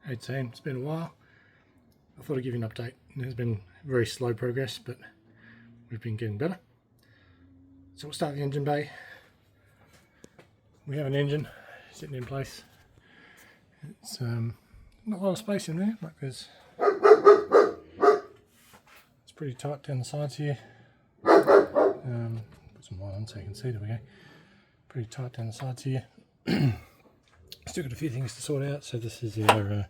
18. It's been a while. I thought I'd give you an update. There's been very slow progress, but we've been getting better. So we'll start the engine bay. We have an engine sitting in place. It's not a lot of space in there. Like it's pretty tight down the sides here. Put some light on so you can see. There we go. Pretty tight down the sides here. Still got a few things to sort out. So this is our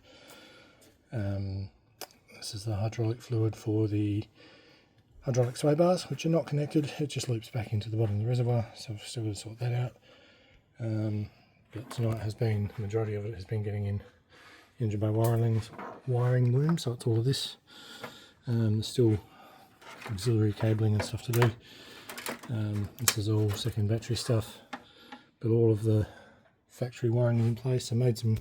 this is the hydraulic fluid for the hydraulic sway bars, which are not connected. It just loops back into the bottom of the reservoir, so I've still got to sort that out. But tonight has been, the majority of it has been getting in engine bay wiring loom, so it's all of this. There's still auxiliary cabling and stuff to do. This is all second battery stuff, but all of the factory wiring is in place. I made some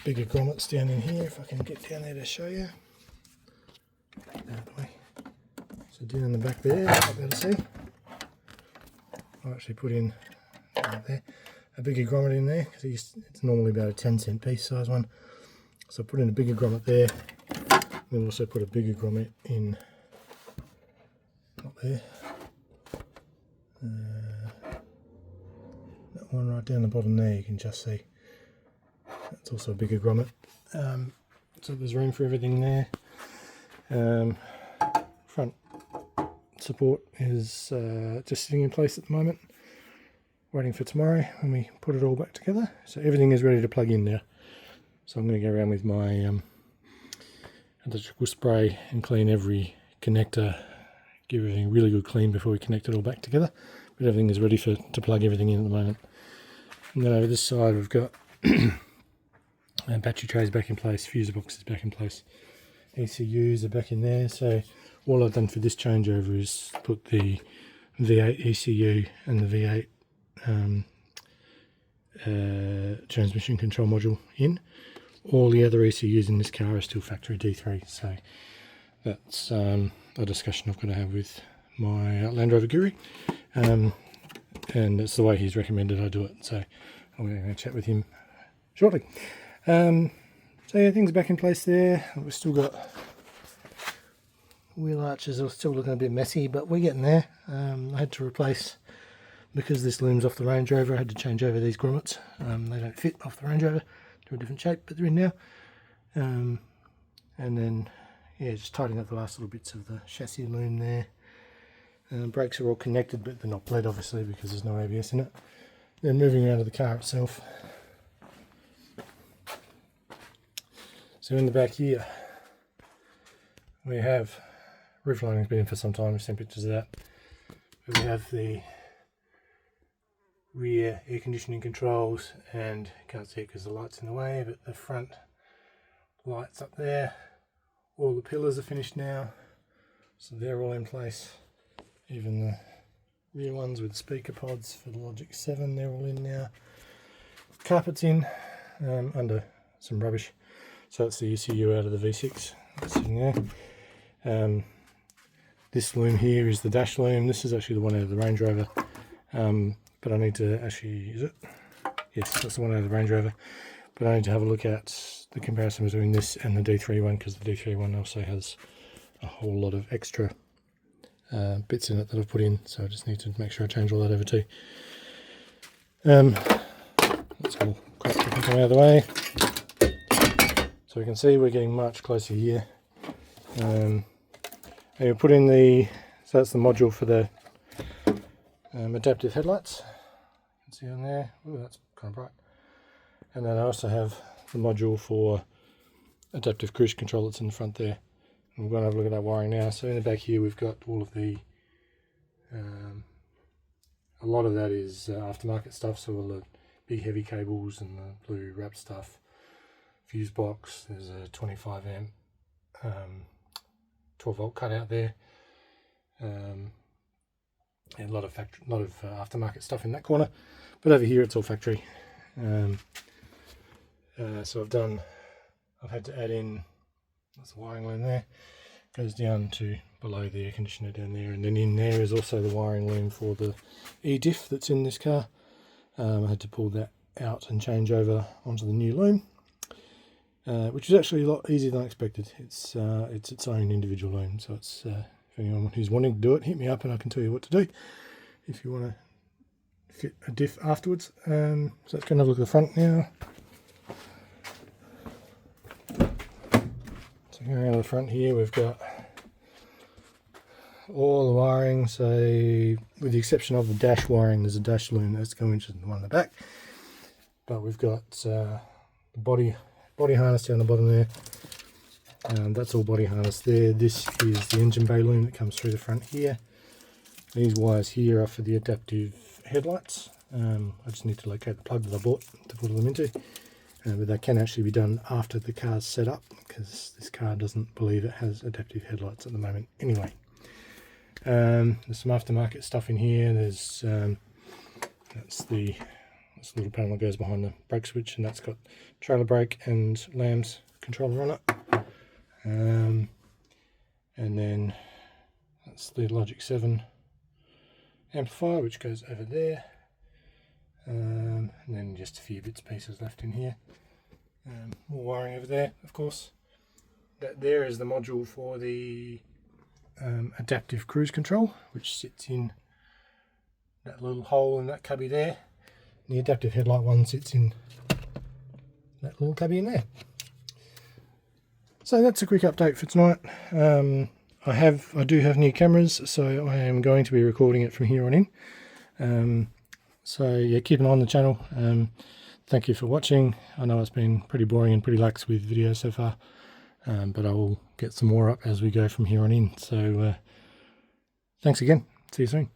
bigger grommets down in here, if I can get down there to show you. Out the way. So down in the back there, you'll be able to see. I actually put in right there a bigger grommet in there because it's normally about a 10-cent piece size one. So I put in a bigger grommet there. Then also put a bigger grommet in up there. That one right down the bottom there, you can just see. That's also a bigger grommet. So there's room for everything there. Front support is just sitting in place at the moment, waiting for tomorrow when we put it all back together. So everything is ready to plug in now. So I'm going to go around with my electrical spray and clean every connector, give everything a really good clean before we connect it all back together. But everything is ready to plug everything in at the moment. And then over this side we've got battery trays back in place, fuser boxes back in place, ECUs are back in there. So all I've done for this changeover is put the V8 ECU and the V8 transmission control module in. All the other ECUs in this car are still factory D3, so that's a discussion I've got to have with my Land Rover guru, and it's the way he's recommended I do it, so I'm going to chat with him shortly. So yeah, things are back in place there. We've still got wheel arches are still looking a bit messy, but we're getting there. I had to replace, because this loom's off the Range Rover, I had to change over these grommets. They don't fit off the Range Rover, to a different shape, but they're in now. And then yeah, just tidying up the last little bits of the chassis loom there. Brakes are all connected, but they're not bled obviously because there's no ABS in it. Then moving around to the car itself. So in the back here we have, roof lining's been in for some time, I've seen pictures of that. We have the rear air conditioning controls, and you can't see it because the light's in the way, but the front lights up there. All the pillars are finished now, so they're all in place. Even the rear ones with speaker pods for the Logic 7, they're all in now. Carpet's in, under some rubbish. So it's the ECU out of the V6 that's sitting there. This loom here is the dash loom. This is actually the one out of the Range Rover. But I need to actually, is it? Yes, that's the one out of the Range Rover. But I need to have a look at the comparison between this and the D3 one, because the D3 one also has a whole lot of extra bits in it that I've put in. So I just need to make sure I change all that over too. Let's all crap come out of the way. So we can see we're getting much closer here. And we put in so that's the module for the adaptive headlights. You can see on there. Oh, that's kind of bright. And then I also have the module for adaptive cruise control that's in the front there. And we're going to have a look at that wiring now. So in the back here we've got all of the, a lot of that is aftermarket stuff, so all the big heavy cables and the blue wrap stuff. Fuse box, there's a 25 amp 12 volt cutout there. And a lot of aftermarket stuff in that corner, but over here it's all factory. So I've had to add in, that's the wiring loom there, goes down to below the air conditioner down there, and then in there is also the wiring loom for the e-diff that's in this car. I had to pull that out and change over onto the new loom. which is actually a lot easier than I expected. It's its own individual loom, so it's if anyone who's wanting to do it, hit me up and I can tell you what to do if you want to fit a diff afterwards. So let's go and have a look at the front now. So going around the front here, we've got all the wiring, so with the exception of the dash wiring, there's a dash loom that's going into the one in the back, but we've got the body harness down the bottom there. That's all body harness there. This is the engine bay loom that comes through the front here. These wires here are for the adaptive headlights. I just need to locate the plug that I bought to put them into, but that can actually be done after the car's set up, because this car doesn't believe it has adaptive headlights at the moment anyway. There's some aftermarket stuff in here. There's that's the little panel that goes behind the brake switch, and that's got trailer brake and lambs controller on it. And then that's the Logic 7 amplifier, which goes over there. And then just a few bits and pieces left in here. More wiring over there, of course. That there is the module for the adaptive cruise control, which sits in that little hole in that cubby there. And the adaptive headlight one sits in that little cubby in there. So that's a quick update for tonight. I do have new cameras, so I am going to be recording it from here on in. So yeah, keep an eye on the channel. Thank you for watching. I know it's been pretty boring and pretty lax with videos so far, but I will get some more up as we go from here on in. So thanks again. See you soon.